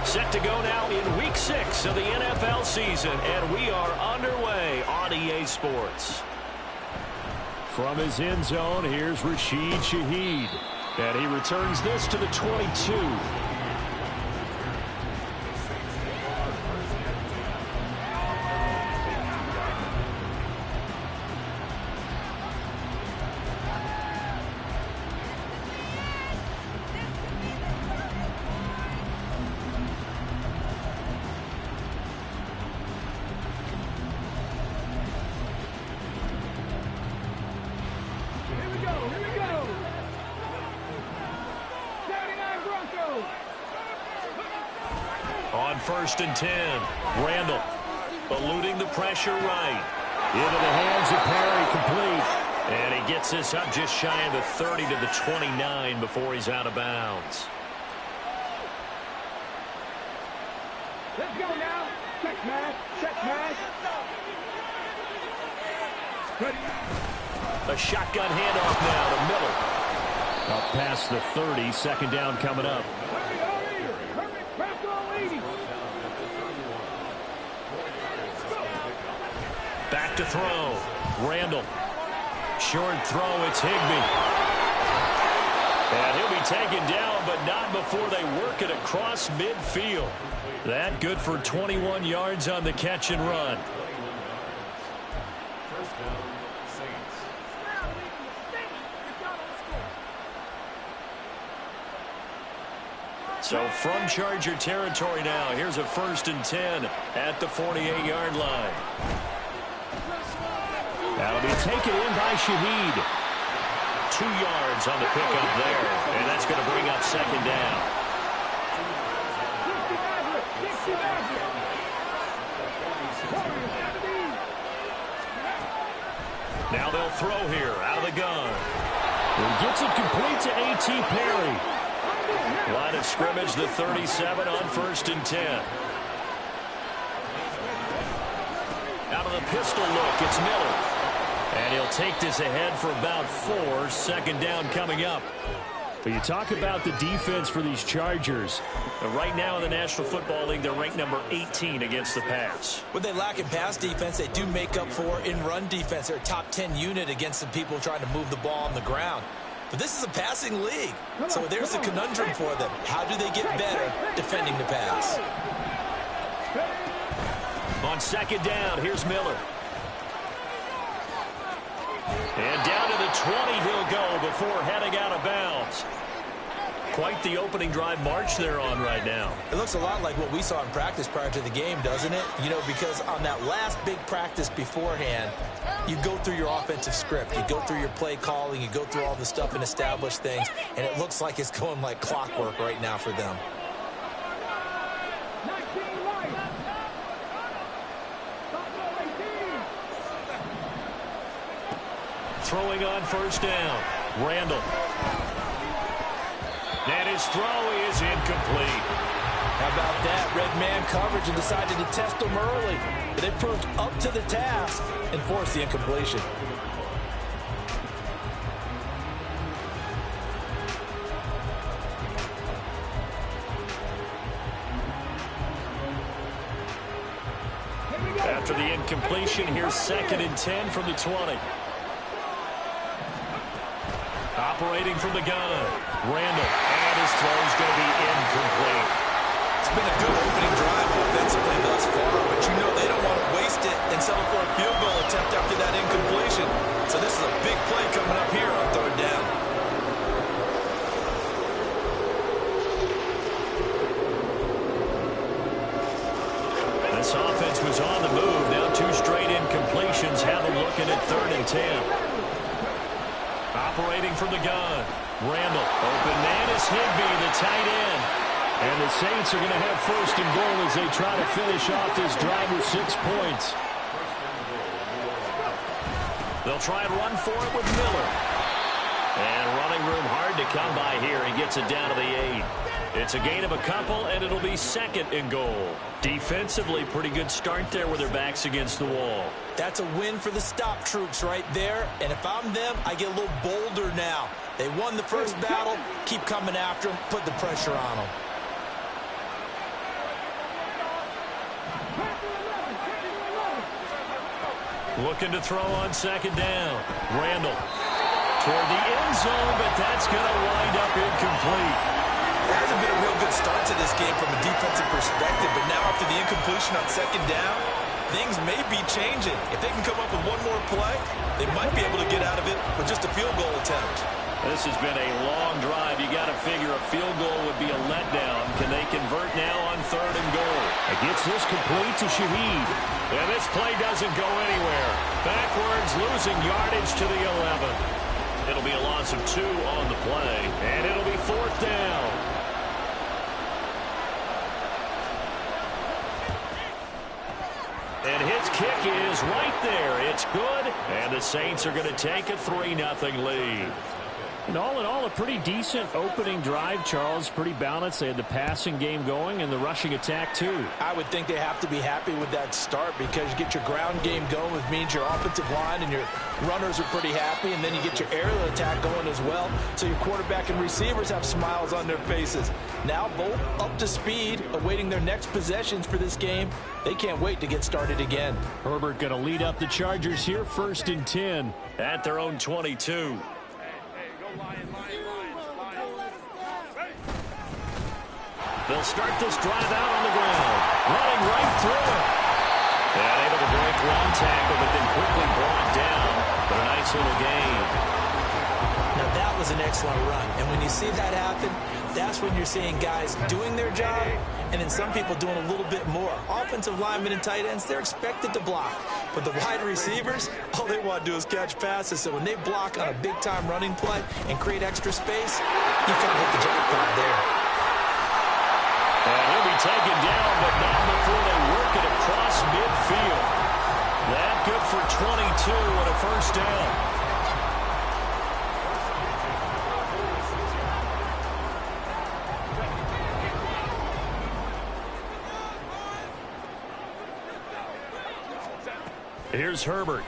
Set to go now in Week 6 of the NFL season, and we are underway on EA Sports. From his end zone, here's Rashid Shaheed, and he returns this to the 22. On 1st and 10, Randall eluding the pressure right. Into the hands of Perry, complete. And he gets this up just shy of the 30 to the 29 before he's out of bounds. Let's go now. Check pass. Check pass. A shotgun handoff now to Miller. Up past the 30, second down coming up. Back to throw. Randall. Short throw. It's Higbee. And he'll be taken down, but not before they work it across midfield. That good for 21 yards on the catch and run. So from Charger territory now, here's a 1st and 10 at the 48-yard line. That'll be taken in by Shaheed. 2 yards on the pickup there, and that's going to bring up second down. Now they'll throw here out of the gun. He gets it complete to A.T. Perry. Line of scrimmage, the 37 on 1st and 10. Out of the pistol look, it's Miller. And he'll take this ahead for about 4. Second down coming up. But you talk about the defense for these Chargers. Right now in the National Football League, they're ranked number 18 against the pass. What they lack in pass defense, they do make up for in run defense. They're a top 10 unit against the people trying to move the ball on the ground. But this is a passing league, so there's a conundrum for them. How do they get better defending the pass? On second down, here's Miller. And down to the 20 he'll go before heading out of bounds. Quite the opening drive march they're on right now. It looks a lot like what we saw in practice prior to the game, doesn't it? You know, because on that last big practice beforehand, you go through your offensive script. You go through your play calling. You go through all the stuff and establish things. And it looks like it's going like clockwork right now for them. Throwing on 1st down. Randall. And his throw is incomplete. How about that? Red man coverage and decided to test them early. But they proved up to the task and forced the incompletion. After the incompletion, here's 2nd and 10 from the 20. Operating from the gun. Randall. And his throw's going to be incomplete. It's been a good opening drive offensively thus far, but you know they don't want to waste it and settle for a field goal attempt after that incompletion. So this is a big play coming up here on 3rd down. This offense was on the move. Now 2 straight incompletions have them looking at 3rd and 10. Operating from the gun. Randall. Open man is Higbee, the tight end. And the Saints are going to have 1st and goal as they try to finish off this drive with 6 points. They'll try and run for it with Miller. And running room hard to come by here. He gets it down to the 8. It's a gain of a couple, and it'll be 2nd and goal. Defensively, pretty good start there with their backs against the wall. That's a win for the stop troops right there. And if I'm them, I get a little bolder now. They won the first battle. Keep coming after them. Put the pressure on them. Looking to throw on second down. Randall toward the end zone, but that's going to wind up incomplete. There hasn't been a real good start to this game from a defensive perspective, but now after the incompletion on second down, things may be changing. If they can come up with one more play, they might be able to get out of it with just a field goal attempt. This has been a long drive. You got to figure a field goal would be a letdown. Can they convert now on 3rd and goal? It gets this complete to Shaheed. And this play doesn't go anywhere. Backwards, losing yardage to the 11. It'll be a loss of 2 on the play, and it'll be 4th down. And his kick is right there. It's good, and the Saints are going to take a 3-0 lead. And all in all, a pretty decent opening drive, Charles. Pretty balanced. They had the passing game going and the rushing attack, too. I would think they have to be happy with that start because you get your ground game going, which means your offensive line and your runners are pretty happy, and then you get your aerial attack going as well, so your quarterback and receivers have smiles on their faces. Now both up to speed, awaiting their next possessions for this game. They can't wait to get started again. Herbert going to lead up the Chargers here, 1st and 10 at their own 22. They'll start this drive out on the ground. Running right through it. And able to break one tackle, but then quickly brought down. But a nice little gain. Now that was an excellent run. And when you see that happen, that's when you're seeing guys doing their job and then some people doing a little bit more. Offensive linemen and tight ends, they're expected to block. But the wide receivers, all they want to do is catch passes. So when they block on a big-time running play and create extra space, you kind of hit the jackpot there. And he'll be taken down, but not before they work it across midfield. That good for 22 and a 1st down. Here's Herbert.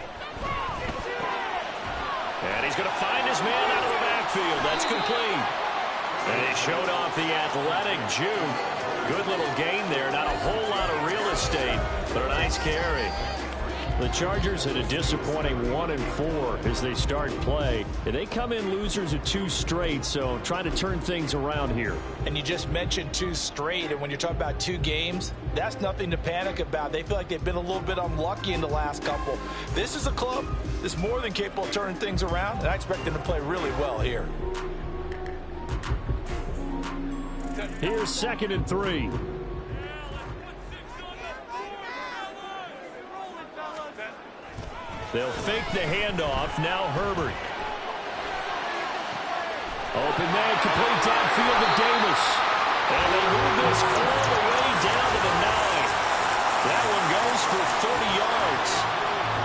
And he's going to find his man out of the backfield. That's complete. And he showed off the athletic juke. Good little gain there. Not a whole lot of real estate, but a nice carry. The Chargers at a disappointing 1-4 as they start play. And they come in losers of 2 straight, so trying to turn things around here. And you just mentioned 2 straight, and when you're talking about 2 games, that's nothing to panic about. They feel like they've been a little bit unlucky in the last couple. This is a club that's more than capable of turning things around, and I expect them to play really well here. Here's 2nd and 3. They'll fake the handoff. Now Herbert. Open man, complete downfield to Davis. And they move this all the way down to the 9. That one goes for 30 yards.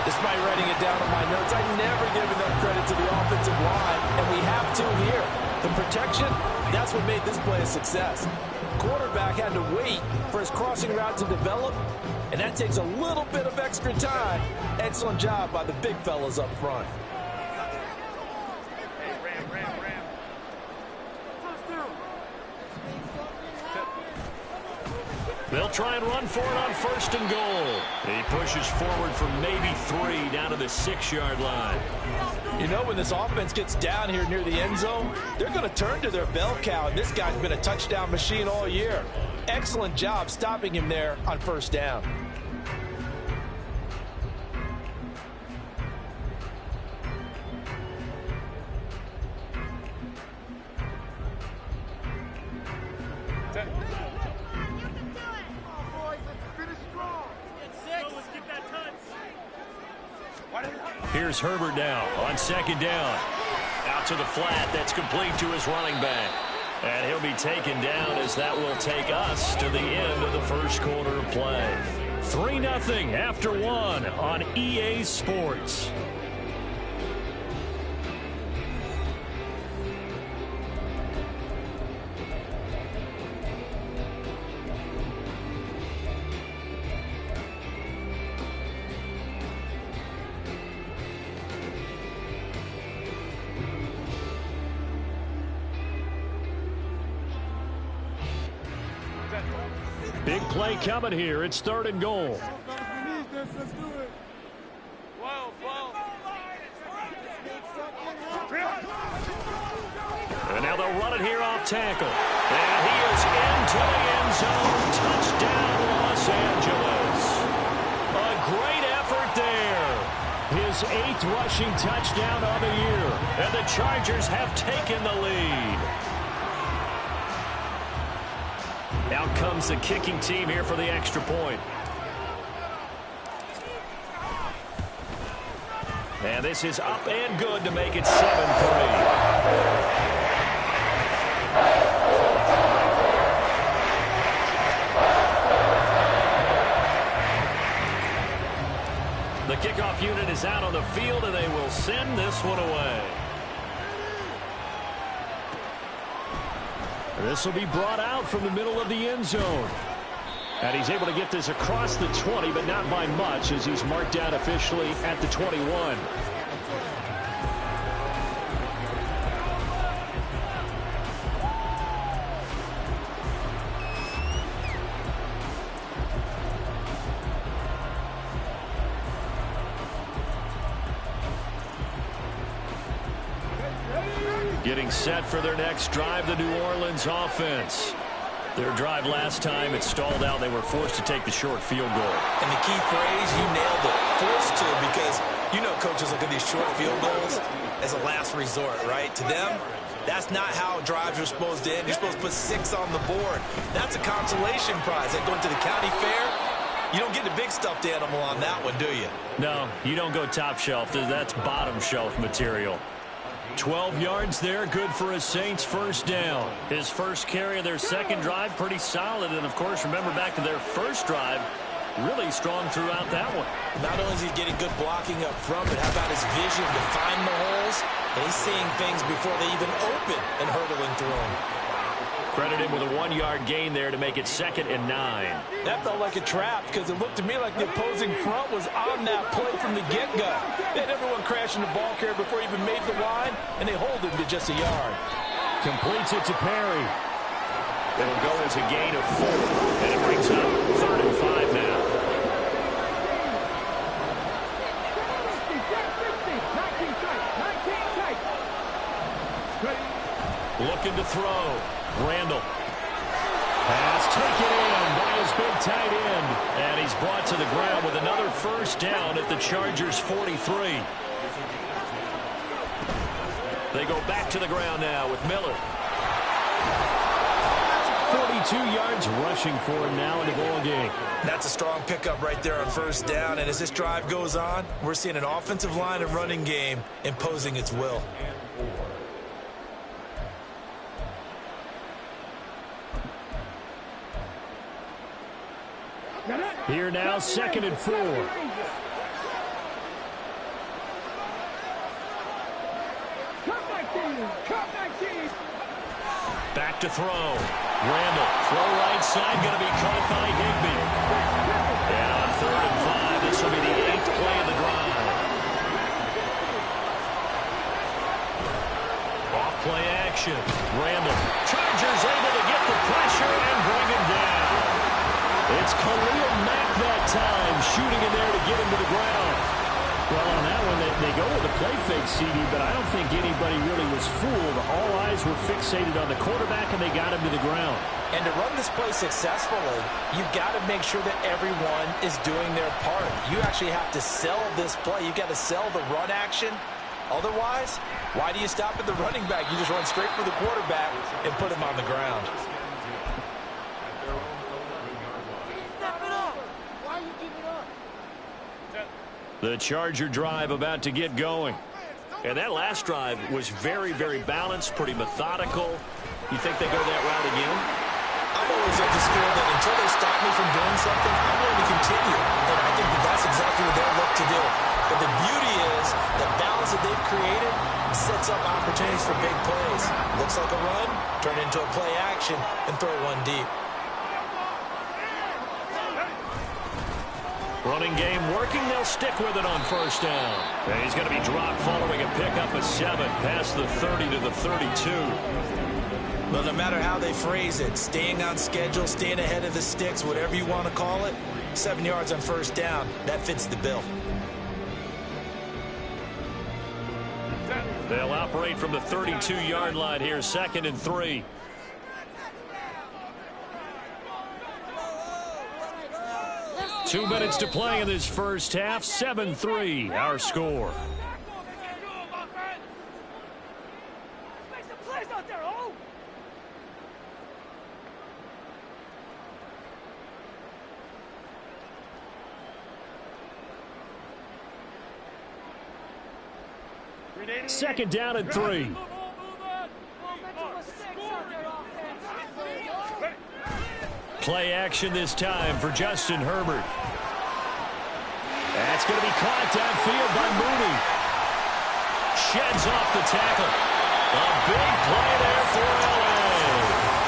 Despite writing it down on my notes, I never give enough credit to the offensive line, and we have to here. The protection, that's what made this play a success. Quarterback had to wait for his crossing route to develop, and that takes a little bit of extra time. Excellent job by the big fellas up front. They'll try and run for it on 1st and goal. He pushes forward for maybe 3 down to the 6-yard line. You know, when this offense gets down here near the end zone, they're going to turn to their bell cow, and this guy's been a touchdown machine all year. Excellent job stopping him there on 1st down. Here's Herbert now on 2nd down. Out to the flat. That's complete to his running back. And he'll be taken down as that will take us to the end of the 1st quarter of play. 3-0 after 1 on EA Sports. Big play coming here. It's 3rd and goal. Let's do it. Whoa. And now they'll run it here off tackle. And he is into the end zone. Touchdown, Los Angeles. A great effort there. His 8th rushing touchdown of the year. And the Chargers have taken the lead. Out comes the kicking team here for the extra point. And this is up and good to make it 7-3. The kickoff unit is out on the field, and they will send this one away. This will be brought out from the middle of the end zone. And he's able to get this across the 20, but not by much, as he's marked down officially at the 21. Getting set for their next drive, the New Orleans offense. Their drive last time, it stalled out. They were forced to take the short field goal. And the key phrase, you nailed it, forced to, because you know coaches look at these short field goals as a last resort, right? To them, that's not how drives are supposed to end. You're supposed to put 6 on the board. That's a consolation prize. Like going to the county fair, you don't get the big stuffed animal on that one, do you? No, you don't go top shelf. That's bottom shelf material. 12 yards there, good for a Saints first down. His first carry of their second drive, pretty solid. And, of course, remember back to their first drive, really strong throughout that one. Not only is he getting good blocking up front, but how about his vision to find the holes? And he's seeing things before they even open and hurdling through them. Credit him with a 1-yard gain there to make it 2nd and 9. That felt like a trap because it looked to me like the opposing front was on that play from the get-go. They had everyone crashing the ball carrier before he even made the line, and they hold him to just a yard. Completes it to Perry. It'll go as a gain of 4, and it brings up 3rd and 5 now. Looking to throw. Randall. Pass taken in by his big tight end. And he's brought to the ground with another first down at the Chargers' 43. They go back to the ground now with Miller. 42 yards rushing for him now in the ball game. That's a strong pickup right there on first down. And as this drive goes on, we're seeing an offensive line and running game imposing its will. Here now, 2nd and 4. Back to throw. Randall, throw right side, going to be caught by Higbee. And on 3rd and 5, this will be the 8th play of the drive. Off play action. Randall. Chargers able to get the pressure and bring him down. It's Khalil Mack that time, shooting in there to get him to the ground. Well, on that one, they go with the play fake, CD, but I don't think anybody really was fooled. All eyes were fixated on the quarterback, and they got him to the ground. And to run this play successfully, you've got to make sure that everyone is doing their part. You actually have to sell this play. You've got to sell the run action. Otherwise, why do you stop at the running back? You just run straight for the quarterback and put him on the ground. The Charger drive about to get going. And that last drive was very, very balanced, pretty methodical. You think they go that route again? I'm always of the school that until they stop me from doing something, I'm going to continue. And I think that that's exactly what they'll look to do. But the beauty is the balance that they've created sets up opportunities for big plays. Looks like a run, turn into a play action, and throw one deep. Running game working. They'll stick with it on first down. And he's going to be dropped following a pickup of 7 past the 30 to the 32. Well, no matter how they phrase it, staying on schedule, staying ahead of the sticks, whatever you want to call it, 7 yards on first down, that fits the bill. They'll operate from the 32-yard line here, 2nd and 3. Two minutes to play in this first half. 7-3, our score. Second down and 3. Play action this time for Justin Herbert. That's going to be caught downfield by Mooney. Sheds off the tackle. A big play there for LA.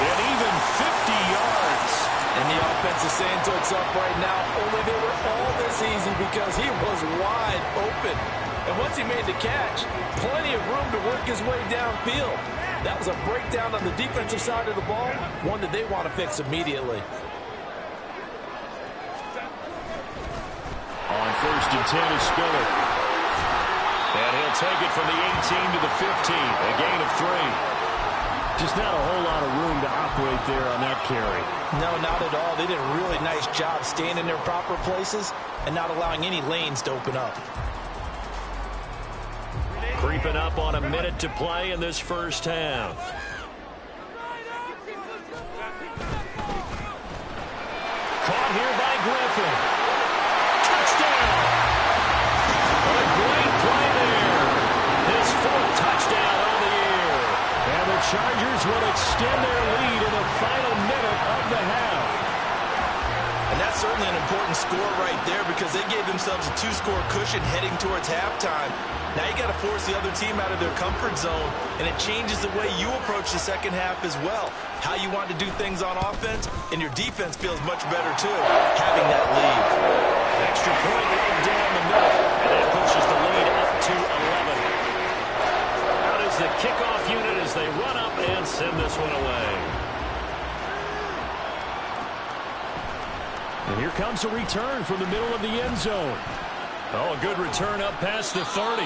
An even 50 yards. And the offensive saying to itself right now, only they were all this easy because he was wide open. And once he made the catch, plenty of room to work his way downfield. That was a breakdown on the defensive side of the ball, one that they want to fix immediately. On 1st and 10 is Spiller. And he'll take it from the 18 to the 15, a gain of 3. Just not a whole lot of room to operate there on that carry. No, not at all. They did a really nice job staying in their proper places and not allowing any lanes to open up. Creeping up on a minute to play in this first half. Caught here by Griffin. Touchdown! A great play there. His 4th touchdown on the year. And the Chargers will extend their lead in the final minute of the half. And that's certainly an important score right there because they gave themselves a 2-score cushion heading towards halftime. Now you got to force the other team out of their comfort zone, and it changes the way you approach the second half as well. How you want to do things on offense, and your defense feels much better too, having that lead. Extra point right down the middle, and that pushes the lead up to 11. Out is the kickoff unit as they run up and send this one away. And here comes a return from the middle of the end zone. Oh, a good return up past the 30.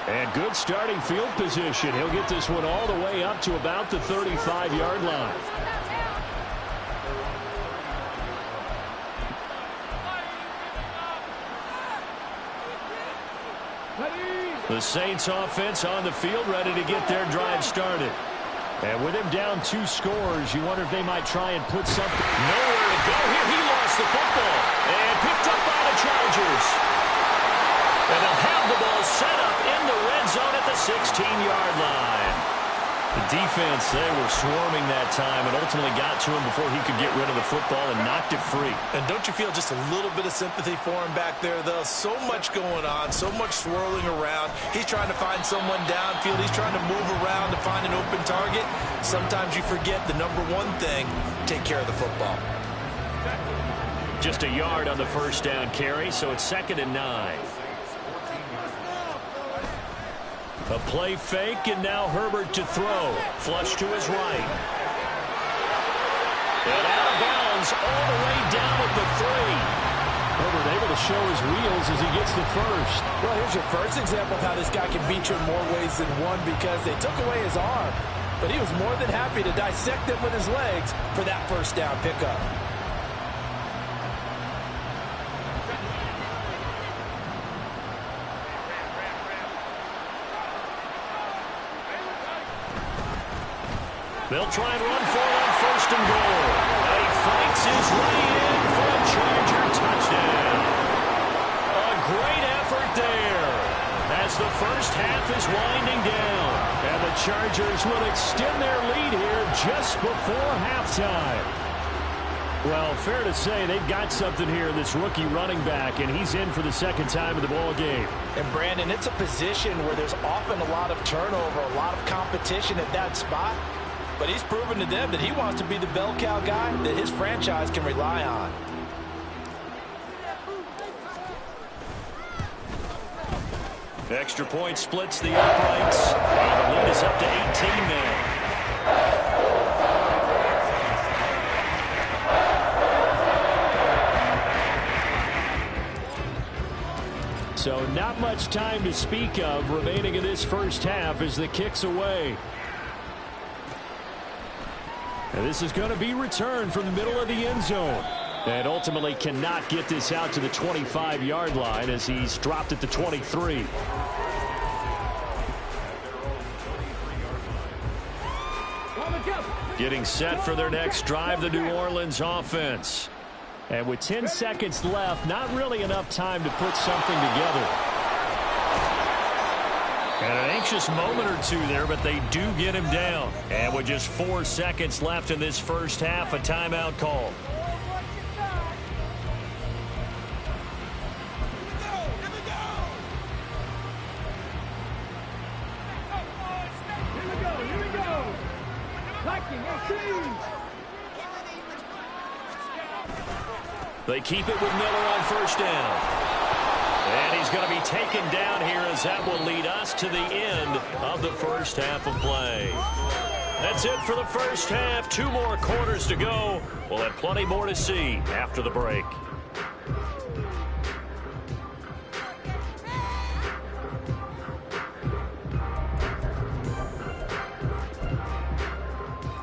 And good starting field position. He'll get this one all the way up to about the 35-yard line. The Saints offense on the field, ready to get their drive started. And with him down 2 scores, you wonder if they might try and put something. Nowhere to go here. He lost the football. And picked up by the Chargers. And they'll have the ball set up in the red zone at the 16-yard line. The defense, they were swarming that time and ultimately got to him before he could get rid of the football and knocked it free. And don't you feel just a little bit of sympathy for him back there, though? So much going on, so much swirling around. He's trying to find someone downfield. He's trying to move around to find an open target. Sometimes you forget the number one thing, take care of the football. Just a yard on the first down carry, so it's 2nd and 9. A play fake, and now Herbert to throw. Flush to his right. And out of bounds all the way down at the 3. Herbert able to show his wheels as he gets the first. Well, here's your first example of how this guy can beat you in more ways than one because they took away his arm. But he was more than happy to dissect it with his legs for that first down pickup. They'll try and run for it on 1st and goal. And he fights his way in for a Charger touchdown. A great effort there as the first half is winding down. And the Chargers will extend their lead here just before halftime. Well, fair to say they've got something here in this rookie running back, and he's in for the 2nd time of the ball game. And, Brandon, it's a position where there's often a lot of turnover, a lot of competition at that spot. But he's proven to them that he wants to be the bell cow guy that his franchise can rely on. Extra point splits the uprights. And the lead is up to 18 now. So And not much time to speak of remaining in this first half as the kick's away. And this is going to be returned from the middle of the end zone. And ultimately cannot get this out to the 25-yard line as he's dropped at the 23. Getting set for their next drive, the New Orleans offense. And with 10 seconds left, not really enough time to put something together. And an anxious moment or two there, but they do get him down. And with just 4 seconds left in this first half, a timeout call. They keep it with Miller on first down. And he's going to be taken down here as that will lead us to the end of the first half of play. That's it for the first half. 2 more quarters to go. We'll have plenty more to see after the break.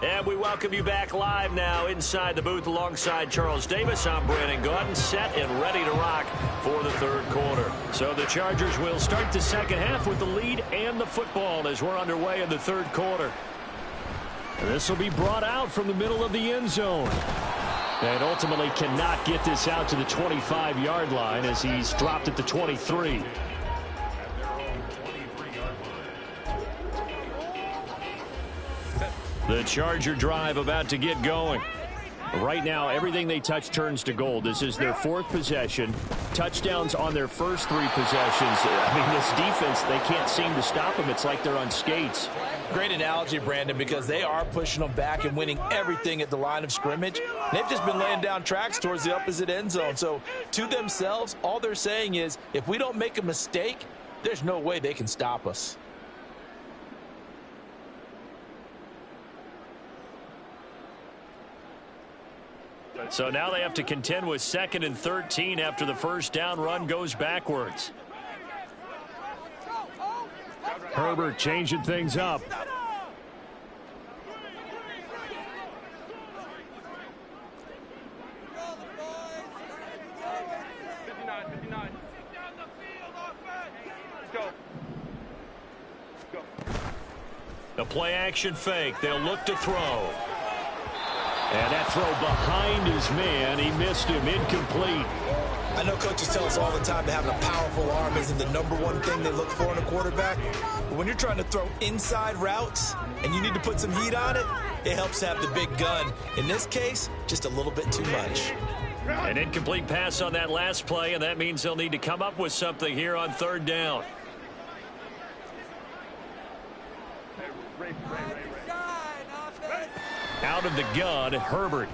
And we welcome you back live now inside the booth alongside Charles Davis. I'm Brandon Gaudin, set and ready to rock for the third quarter. So the Chargers will start the second half with the lead and the football as we're underway in the third quarter. This will be brought out from the middle of the end zone. And ultimately cannot get this out to the 25-yard line as he's dropped at the 23. The Charger drive about to get going. Right now, everything they touch turns to gold. This is their 4th possession. Touchdowns on their first 3 possessions. I mean, this defense, they can't seem to stop them. It's like they're on skates. Great analogy, Brandon, because they are pushing them back and winning everything at the line of scrimmage. They've just been laying down tracks towards the opposite end zone. So to themselves, all they're saying is, if we don't make a mistake, there's no way they can stop us. So now they have to contend with 2nd and 13 after the first down run goes backwards. Herbert changing things up. The play action fake. They'll look to throw. And that throw behind his man. He missed him. Incomplete. I know coaches tell us all the time that having a powerful arm isn't the #1 thing they look for in a quarterback. But when you're trying to throw inside routes and you need to put some heat on it, it helps to have the big gun. In this case, just a little bit too much. An incomplete pass on that last play, and that means they'll need to come up with something here on 3rd down. Out of the gun, Herbert.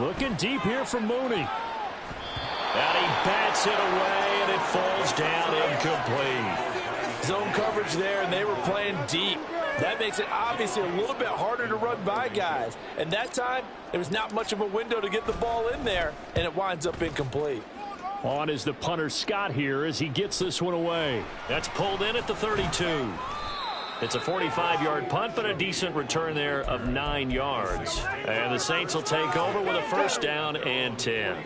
Looking deep here from Mooney. And he bats it away, and it falls down incomplete. Zone coverage there, and they were playing deep. That makes it obviously a little bit harder to run by guys. And that time, there was not much of a window to get the ball in there, and it winds up incomplete. On is the punter Scott here as he gets this one away. That's pulled in at the 32. It's a 45-yard punt, but a decent return there of 9 yards. And the Saints will take over with a first down and 10.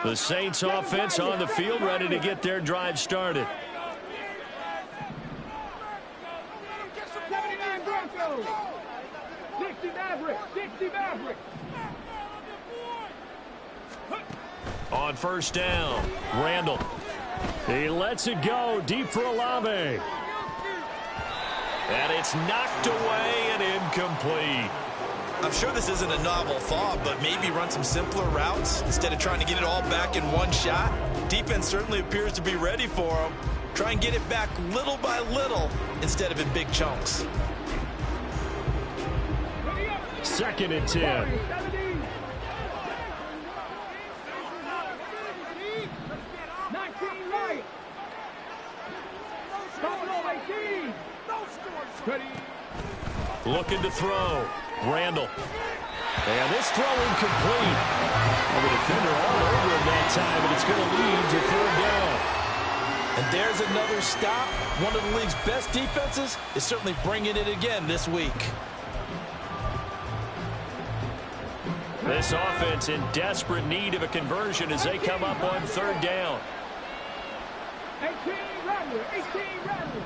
The Saints offense on the field, ready to get their drive started. On first down, Randall. He lets it go deep for Olave. And it's knocked away and incomplete. I'm sure this isn't a novel thought, but maybe run some simpler routes instead of trying to get it all back in one shot. Defense certainly appears to be ready for him. Try and get it back little by little instead of in big chunks. 2nd and 10. Ready. Looking to throw. Randall. And this throw incomplete. Well, the defender all over him that time, and it's going to lead to third down. And there's another stop. One of the league's best defenses is certainly bringing it again this week. This offense in desperate need of a conversion as they come up on third down. 18 Rattler, 18 Rattler.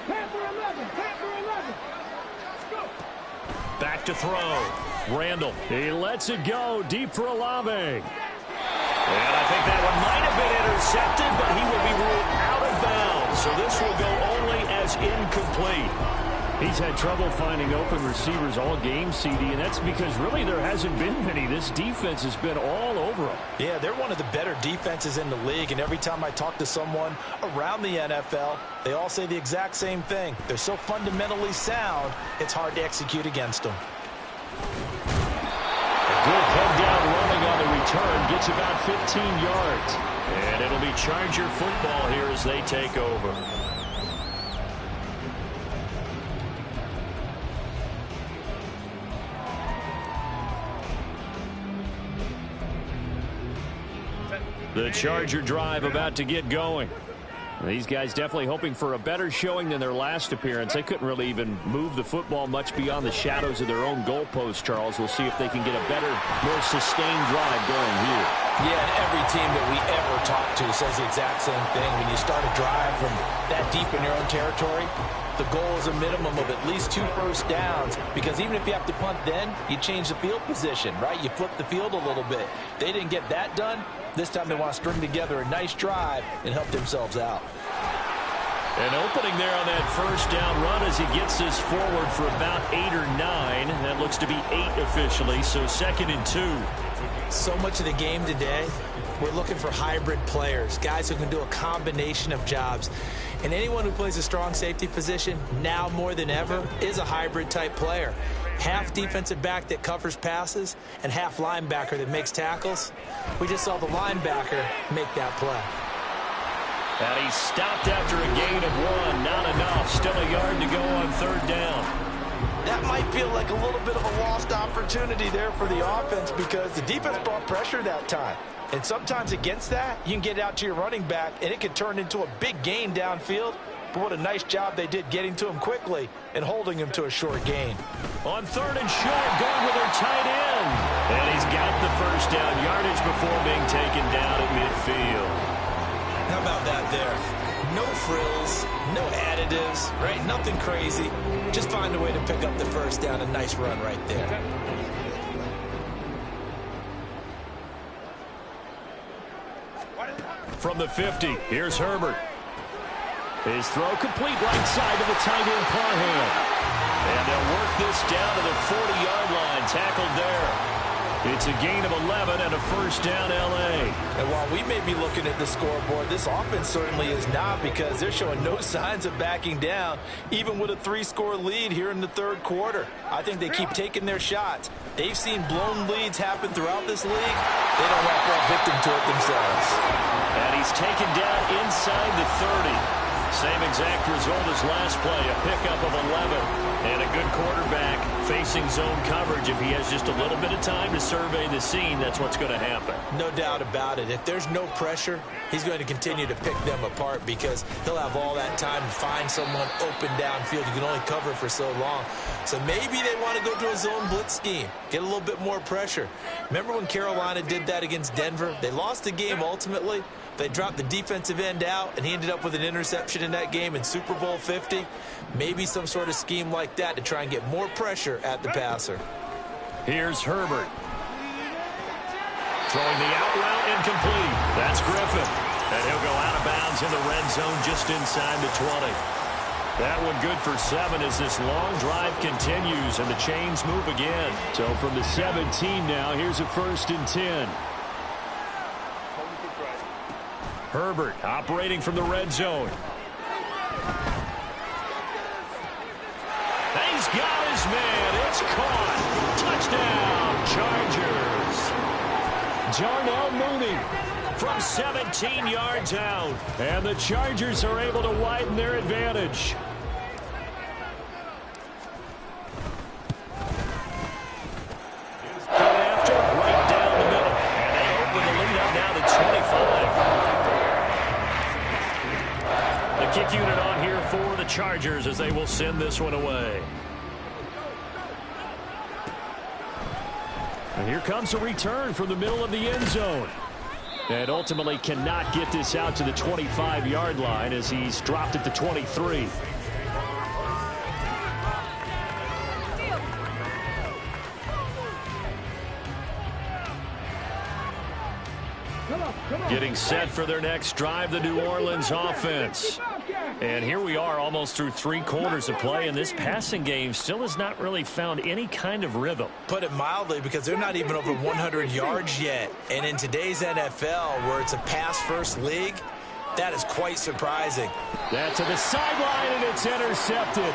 Tampa 11, Tampa 11. Let's go. Back to throw. Randall. He lets it go deep for Olave. And I think that one might have been intercepted, but he will be ruled out of bounds. So this will go only as incomplete. He's had trouble finding open receivers all game, CD, and that's because really there hasn't been many. This defense has been all over them. Yeah, they're one of the better defenses in the league, and every time I talk to someone around the NFL, they all say the exact same thing. They're so fundamentally sound, it's hard to execute against them. A good head down running on the return, gets about 15 yards. And it'll be Charger football here as they take over. The Charger drive about to get going. These guys definitely hoping for a better showing than their last appearance. They couldn't really even move the football much beyond the shadows of their own goalpost, Charles. We'll see if they can get a better, more sustained drive going here. Yeah, and every team that we ever talk to says the exact same thing. When you start a drive from that deep in your own territory, the goal is a minimum of at least 2 first downs, because even if you have to punt then, you change the field position, right? You flip the field a little bit. They didn't get that done. This time they want to string together a nice drive and help themselves out. An opening there on that first down run as he gets this forward for about 8 or 9. That looks to be 8 officially, so 2nd and 2. So much of the game today, we're looking for hybrid players, guys who can do a combination of jobs. And anyone who plays a strong safety position, now more than ever, is a hybrid type player. Half defensive back that covers passes and half linebacker that makes tackles. We just saw the linebacker make that play. And he's stopped after a gain of 1. Not enough. Still a yard to go on third down. That might feel like a little bit of a lost opportunity there for the offense, because the defense brought pressure that time. And sometimes against that, you can get out to your running back, and it can turn into a big gain downfield. But what a nice job they did getting to him quickly and holding him to a short gain. On third and short, going with their tight end. And he's got the first down yardage before being taken down at midfield. How about that there? No frills, no additives, right? Nothing crazy. Just find a way to pick up the first down. A nice run right there. From the 50, here's Herbert. His throw complete right side to the tight end Parham. And they'll work this down to the 40-yard line. Tackled there. It's a gain of 11 and a first down, L.A. And while we may be looking at the scoreboard, this offense certainly is not, because they're showing no signs of backing down, even with a 3-score lead here in the third quarter. I think they keep taking their shots. They've seen blown leads happen throughout this league. They don't want to fall victim to it themselves. And he's taken down inside the 30. Same exact result as last play, a pickup of 11. And a good quarterback facing zone coverage. If he has just a little bit of time to survey the scene, that's what's going to happen. No doubt about it. If there's no pressure, he's going to continue to pick them apart, because he'll have all that time to find someone open downfield. You can only cover for so long. So maybe they want to go to a zone blitz scheme, get a little bit more pressure. Remember when Carolina did that against Denver? They lost the game ultimately. They dropped the defensive end out, and he ended up with an interception in that game in Super Bowl 50. Maybe some sort of scheme like that to try and get more pressure at the passer. Here's Herbert. Throwing the out route incomplete. That's Griffin. And he'll go out of bounds in the red zone just inside the 20. That one good for 7 as this long drive continues and the chains move again. So from the 17 now, here's a 1st and 10. Herbert operating from the red zone. He's got his man. It's caught. Touchdown, Chargers. Darnell Mooney from 17 yards out. And the Chargers are able to widen their advantage. Chargers as they will send this one away. And here comes a return from the middle of the end zone. And ultimately cannot get this out to the 25-yard line as he's dropped at the 23. Getting set for their next drive, the New Orleans offense. And here we are almost through 3 quarters of play, and this passing game still has not really found any kind of rhythm. Put it mildly, because they're not even over 100 yards yet. And in today's NFL, where it's a pass-first league, that is quite surprising. That's to the sideline, and it's intercepted.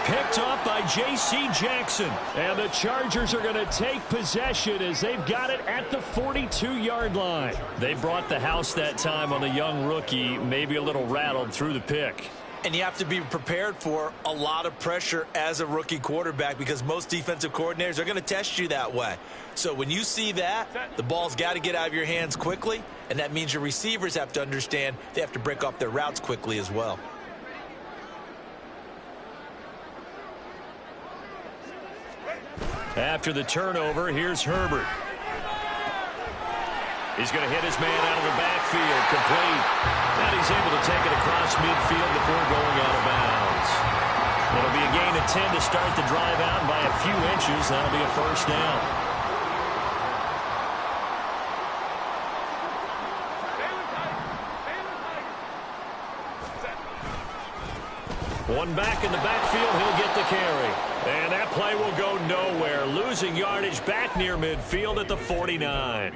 Picked up by J.C. Jackson. And the Chargers are going to take possession as they've got it at the 42-yard line. They brought the house that time on the young rookie, maybe a little rattled through the pick. And you have to be prepared for a lot of pressure as a rookie quarterback, because most defensive coordinators are going to test you that way. So when you see that, the ball's got to get out of your hands quickly, and that means your receivers have to understand they have to break off their routes quickly as well. After the turnover, here's Herbert. He's going to hit his man out of the backfield, complete. And he's able to take it across midfield before going out of bounds. It'll be a gain of 10 to start the drive out, and by a few inches, that'll be a first down. One back in the backfield, he'll get the carry. And that play will go nowhere. Losing yardage back near midfield at the 49.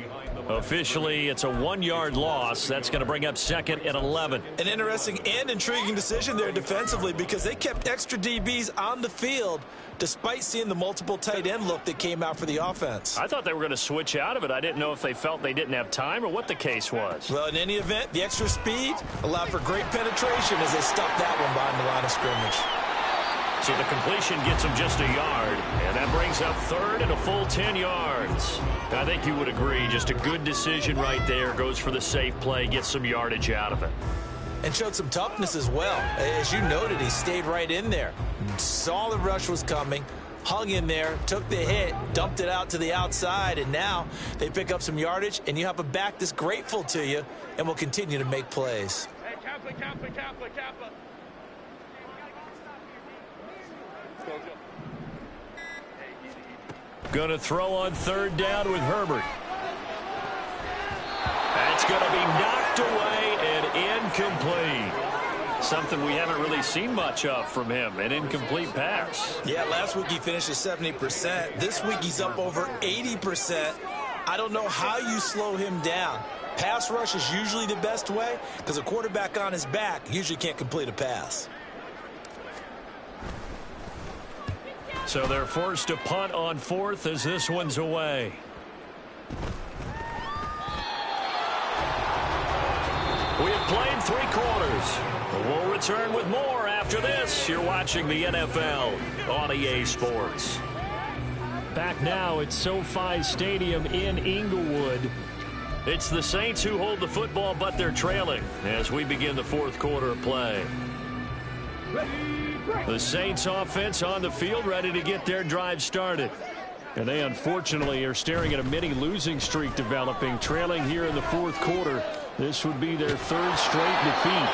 Officially, it's a 1-yard loss. That's going to bring up 2nd and 11. An interesting and intriguing decision there defensively, because they kept extra DBs on the field despite seeing the multiple tight end look that came out for the offense. I thought they were going to switch out of it. I didn't know if they felt they didn't have time or what the case was. Well, in any event, the extra speed allowed for great penetration as they stuffed that one behind the line of scrimmage. So the completion gets him just a yard, and that brings up 3rd and a full 10 yards. I think you would agree, just a good decision right there. Goes for the safe play, gets some yardage out of it. And showed some toughness as well. As you noted, he stayed right in there. Saw the rush was coming, hung in there, took the hit, dumped it out to the outside, and now they pick up some yardage, and you have a back that's grateful to you and will continue to make plays. Hey, Kappa. Going to throw on 3rd down with Herbert. That's going to be knocked away and incomplete. Something we haven't really seen much of from him, an incomplete pass. Yeah, last week he finished at 70%. This week he's up over 80%. I don't know how you slow him down. Pass rush is usually the best way, because a quarterback on his back usually can't complete a pass. So they're forced to punt on 4th as this one's away. We have played 3 quarters. We'll return with more after this. You're watching the NFL on EA Sports. Back now at SoFi Stadium in Inglewood. It's the Saints who hold the football, but they're trailing as we begin the 4th quarter of play. The Saints offense on the field, ready to get their drive started. And they unfortunately are staring at a mini losing streak developing, trailing here in the 4th quarter. This would be their 3rd straight defeat.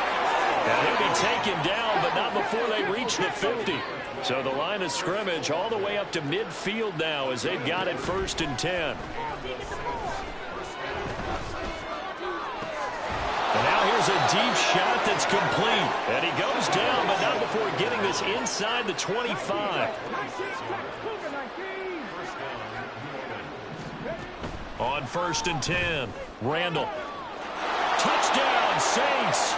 And he'll be taken down, but not before they reach the 50. So the line of scrimmage all the way up to midfield now as they've got it 1st and 10. And now here's a deep shot that's complete. And he goes down, but not before getting this inside the 25. On 1st and 10, Randall. Touchdown, Saints.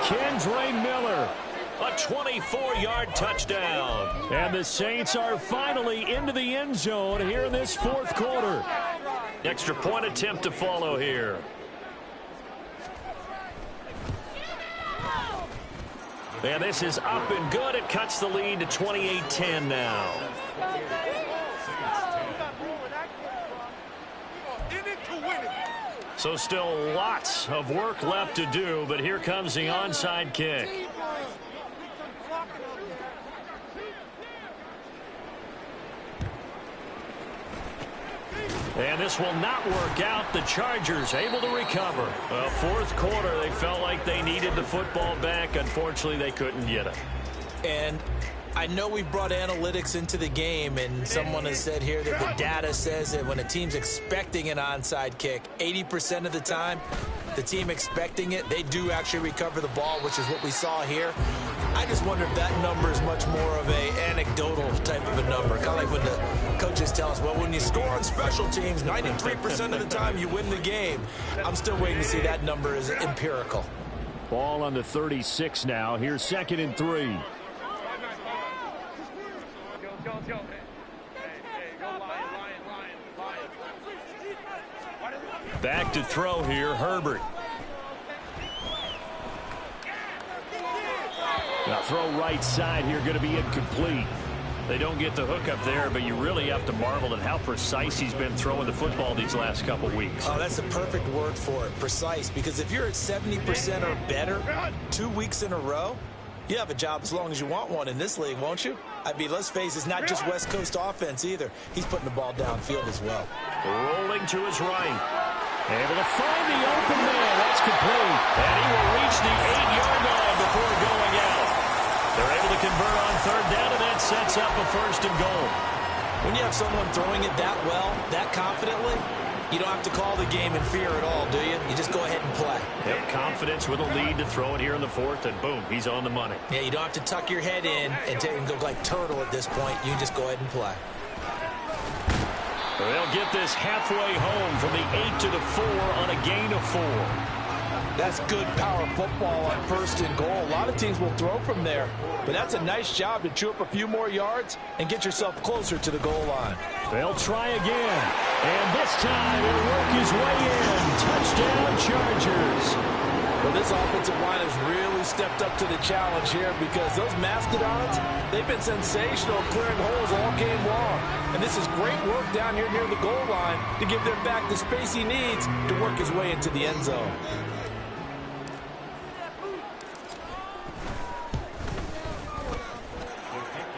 Kendre Miller. A 24-yard touchdown. And the Saints are finally into the end zone here in this 4th quarter. Extra point attempt to follow here. And this is up and good. It cuts the lead to 28-10 now. So still lots of work left to do, but here comes the onside kick. And this will not work out. The Chargers able to recover. Fourth quarter, they felt like they needed the football back. Unfortunately, they couldn't get it. And I know we've brought analytics into the game, and someone has said here that the data says that when a team's expecting an onside kick, 80% of the time, the team expecting it, they do actually recover the ball, which is what we saw here. I just wonder if that number is much more of a anecdotal type of a number. Kind of like when the coaches tell us, well, when you score on special teams, 93% of the time you win the game. I'm still waiting to see that number is empirical. Ball on the 36 now. Here's 2nd and 3. Back to throw here, Herbert. Now throw right side here, going to be incomplete. They don't get the hook up there, but you really have to marvel at how precise he's been throwing the football these last couple weeks. Oh, that's the perfect word for it, precise, because if you're at 70% or better 2 weeks in a row, you have a job as long as you want one in this league, won't you? I mean, let's face it, it's not just West Coast offense either. He's putting the ball downfield as well. Rolling to his right. Able to find the open man. That's complete. And he will reach the 8-yard line before going out. They're able to convert on 3rd down, and that sets up a 1st and goal. When you have someone throwing it that well, that confidently, you don't have to call the game in fear at all, do you? You just go ahead and play. Yep, confidence with a lead to throw it here in the 4th, and boom, he's on the money. Yeah, you don't have to tuck your head in and go like turtle at this point. You just go ahead and play. They'll get this halfway home from the 8 to the 4 on a gain of 4. That's good power football on 1st and goal. A lot of teams will throw from there, but that's a nice job to chew up a few more yards and get yourself closer to the goal line. They'll try again, and this time he'll work his way in. Touchdown, Chargers. Well, this offensive line has really stepped up to the challenge here because those Mastodons, they've been sensational clearing holes all game long. And this is great work down here near the goal line to give their back the space he needs to work his way into the end zone.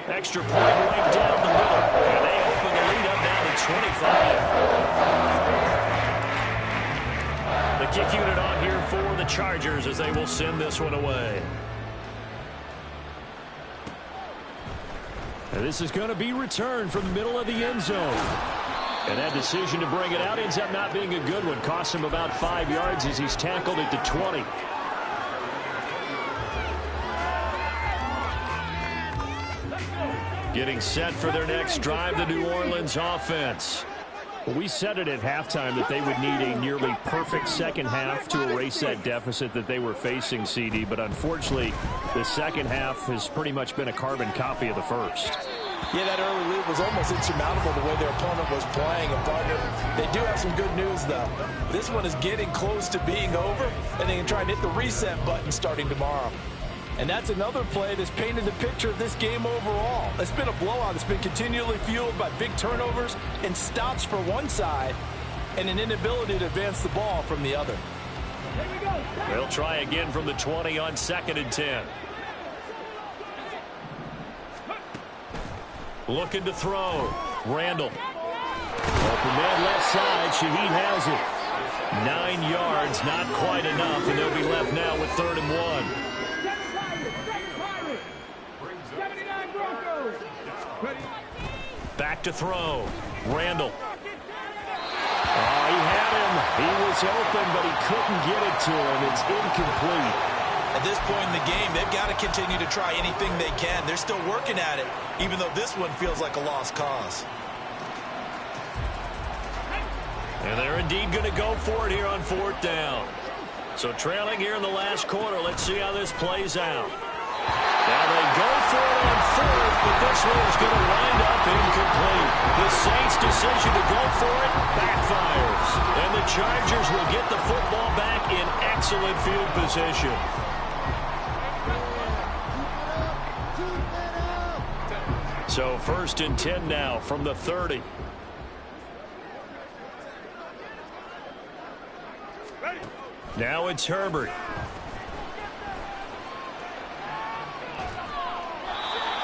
Extra point right down the middle. And they open the lead up now to 25. The kick unit on here for the Chargers as they will send this one away. And this is going to be returned from the middle of the end zone. And that decision to bring it out ends up not being a good one. Costs him about 5 yards as he's tackled at the 20. Getting set for their next drive, the New Orleans offense. We said it at halftime that they would need a nearly perfect second half to erase that deficit that they were facing, CD. But unfortunately, the second half has pretty much been a carbon copy of the first. Yeah, that early lead was almost insurmountable the way their opponent was playing. And partner, they do have some good news, though. This one is getting close to being over, and they can try and hit the reset button starting tomorrow. And that's another play that's painted the picture of this game overall. It's been a blowout. It's been continually fueled by big turnovers and stops for one side and an inability to advance the ball from the other. They'll try again from the 20 on 2nd and 10. Looking to throw. Randall. Open man left side. Shaheed has it. 9 yards, not quite enough, and they'll be left now with 3rd and 1. Back to throw. Randall. Oh, he had him. He was open, but he couldn't get it to him. It's incomplete. At this point in the game, they've got to continue to try anything they can. They're still working at it, even though this one feels like a lost cause. And they're indeed going to go for it here on 4th down. So trailing here in the last quarter. Let's see how this plays out. Now they go for it on 4th, but this one is going to wind up incomplete. The Saints' decision to go for it backfires. And the Chargers will get the football back in excellent field position. So 1st and 10 now from the 30. Now it's Herbert.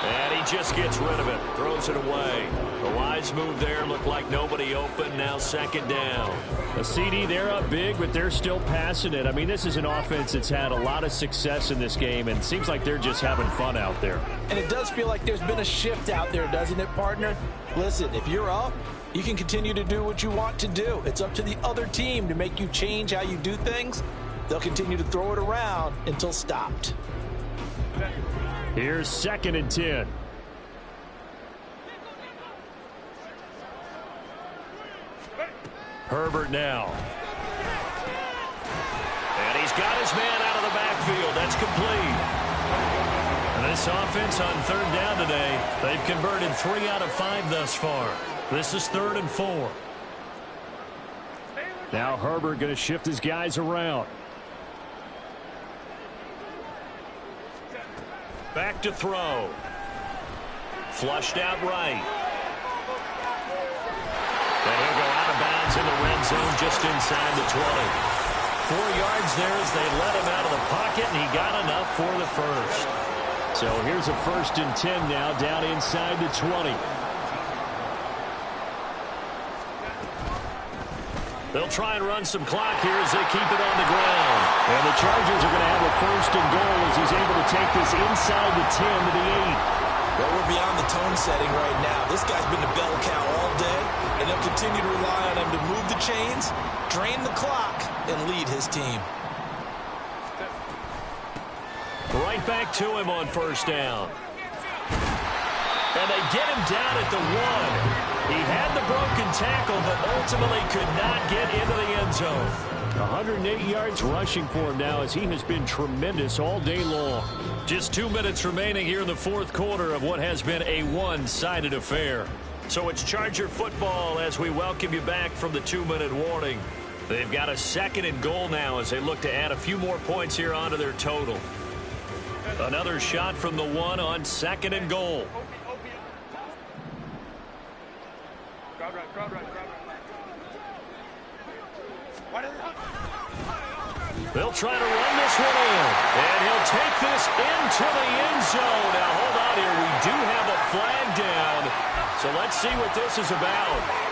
And he just gets rid of it. Throws it away. The wise nice move there. Looked like nobody open. Now second down. A CD, they're up big, but they're still passing it. I mean, this is an offense that's had a lot of success in this game, and it seems like they're just having fun out there. And it does feel like there's been a shift out there, doesn't it, partner? Listen, if you're up, you can continue to do what you want to do. It's up to the other team to make you change how you do things. They'll continue to throw it around until stopped. Here's 2nd and 10. Herbert now. And he's got his man out of the backfield. That's complete. And this offense on 3rd down today, they've converted 3 out of 5 thus far. This is 3rd and 4. Now Herbert going to shift his guys around. Back to throw. Flushed out right. And he'll go out of bounds in the red zone just inside the 20. 4 yards there as they let him out of the pocket, and he got enough for the first. So here's a 1st and 10 now down inside the 20. They'll try and run some clock here as they keep it on the ground. And the Chargers are going to have a 1st and goal as he's able to take this inside the 10 to the 8. Well, we're beyond the tone setting right now. This guy's been a bell cow all day, and they'll continue to rely on him to move the chains, drain the clock, and lead his team. Right back to him on 1st down. And they get him down at the 1. He had the broken tackle, but ultimately could not get into the end zone. 108 yards rushing for him now as he has been tremendous all day long. Just 2 minutes remaining here in the 4th quarter of what has been a one-sided affair. So it's Charger football as we welcome you back from the 2-minute warning. They've got a 2nd and goal now as they look to add a few more points here onto their total. Another shot from the 1 on 2nd and goal. They'll try to run this one in. And he'll take this into the end zone. Now, hold on here. We do have a flag down. So let's see what this is about.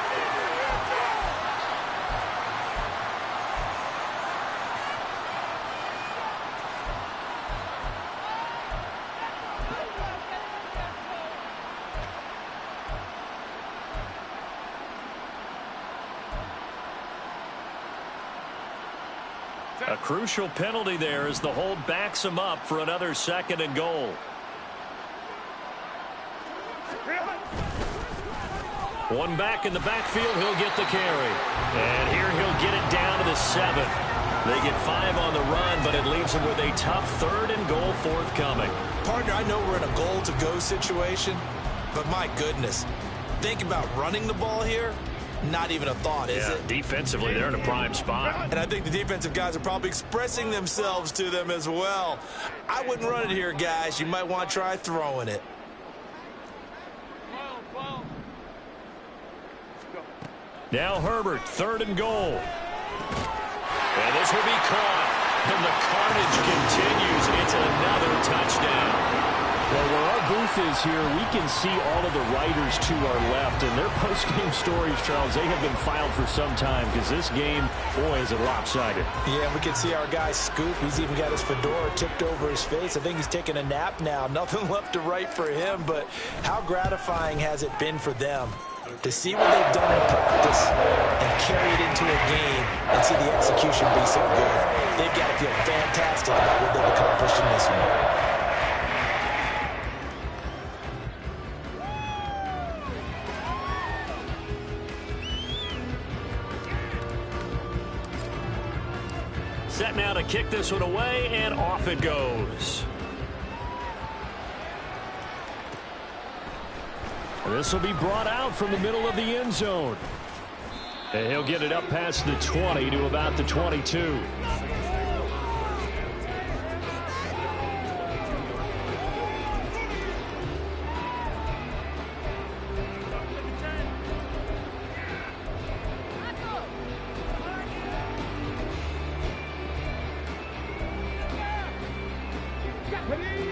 A crucial penalty there as the hold backs him up for another 2nd and goal. One back in the backfield, he'll get the carry. And here he'll get it down to the 7. They get 5 on the run, but it leaves them with a tough 3rd and goal forthcoming. Partner, I know we're in a goal-to-go situation, but my goodness, think about running the ball here. Not even a thought, is it? Defensively, they're in a prime spot. And I think the defensive guys are probably expressing themselves to them as well. I wouldn't run it here, guys. You might want to try throwing it. Now Herbert, 3rd and goal. And this will be caught. And the carnage continues. It's another touchdown. Well, where our booth is here, we can see all of the writers to our left. And their post-game stories, Charles, they have been filed for some time because this game, boy, is it lopsided. Yeah, we can see our guy Scoop. He's even got his fedora tipped over his face. I think he's taking a nap now. Nothing left to write for him, but how gratifying has it been for them to see what they've done in practice and carry it into a game and see the execution be so good. They've got to feel fantastic about what they've accomplished in this one. Set now to kick this one away, and off it goes. This will be brought out from the middle of the end zone. And he'll get it up past the 20 to about the 22.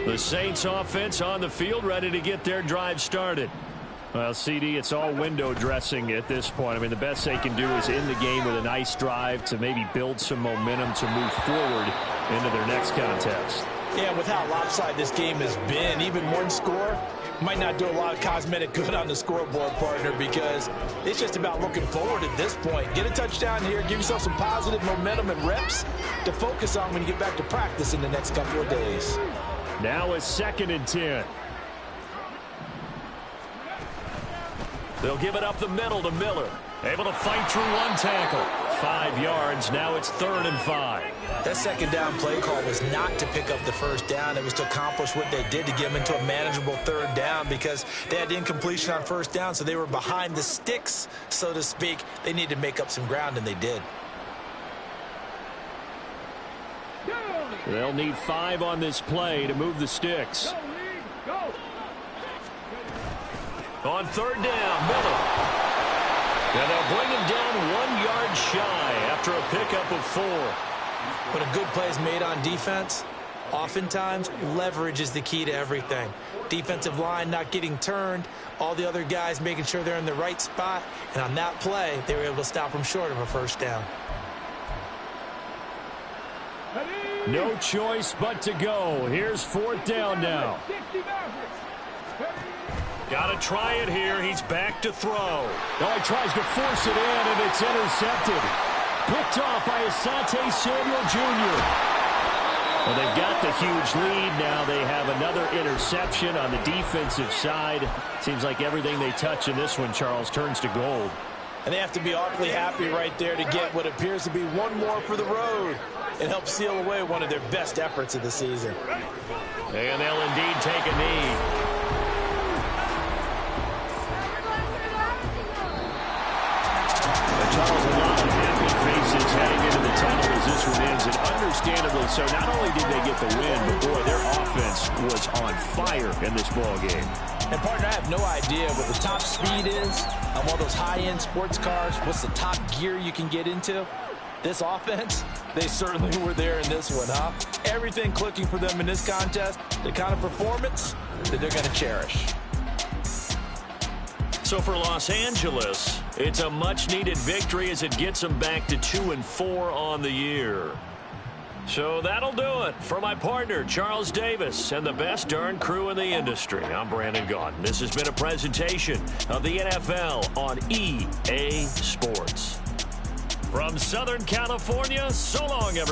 The Saints offense on the field, ready to get their drive started. Well, CD, it's all window dressing at this point. I mean, the best they can do is in the game with a nice drive to maybe build some momentum to move forward into their next contest. Yeah, with how lopsided this game has been, even one score might not do a lot of cosmetic good on the scoreboard, partner, because it's just about looking forward at this point. Get a touchdown here, give yourself some positive momentum and reps to focus on when you get back to practice in the next couple of days. Now it's 2nd and 10. They'll give it up the middle to Miller. Able to fight through one tackle. 5 yards. Now it's 3rd and 5. That second down play call was not to pick up the first down. It was to accomplish what they did to get them into a manageable 3rd down because they had incompletion on 1st down, so they were behind the sticks, so to speak. They needed to make up some ground, and they did. They'll need 5 on this play to move the sticks. On 3rd down, Miller. And they'll bring him down 1 yard shy after a pickup of 4. When a good play is made on defense, oftentimes leverage is the key to everything. Defensive line not getting turned, all the other guys making sure they're in the right spot, and on that play, they were able to stop them short of a 1st down. No choice but to go. Here's 4th down now. Got to try it here. He's back to throw. Oh, he tries to force it in, and it's intercepted. Picked off by Asante Samuel Jr. Well, they've got the huge lead. Now they have another interception on the defensive side. Seems like everything they touch in this one, Charles, turns to gold. And they have to be awfully happy right there to get what appears to be one more for the road and help seal away one of their best efforts of the season. And they'll indeed take a knee. Charles, a lot of happy faces heading into the tunnel as this one ends, and understandably so. Not only did they get the win, but boy, their offense was on fire in this ball game. And partner, I have no idea what the top speed is on one of those high-end sports cars. What's the top gear you can get into? This offense, they certainly were there in this one, huh? Everything clicking for them in this contest, the kind of performance that they're going to cherish. So for Los Angeles, it's a much-needed victory as it gets them back to 2-4 on the year. So that'll do it for my partner, Charles Davis, and the best darn crew in the industry. I'm Brandon Gaudin. This has been a presentation of the NFL on EA Sports. From Southern California, so long, everyone.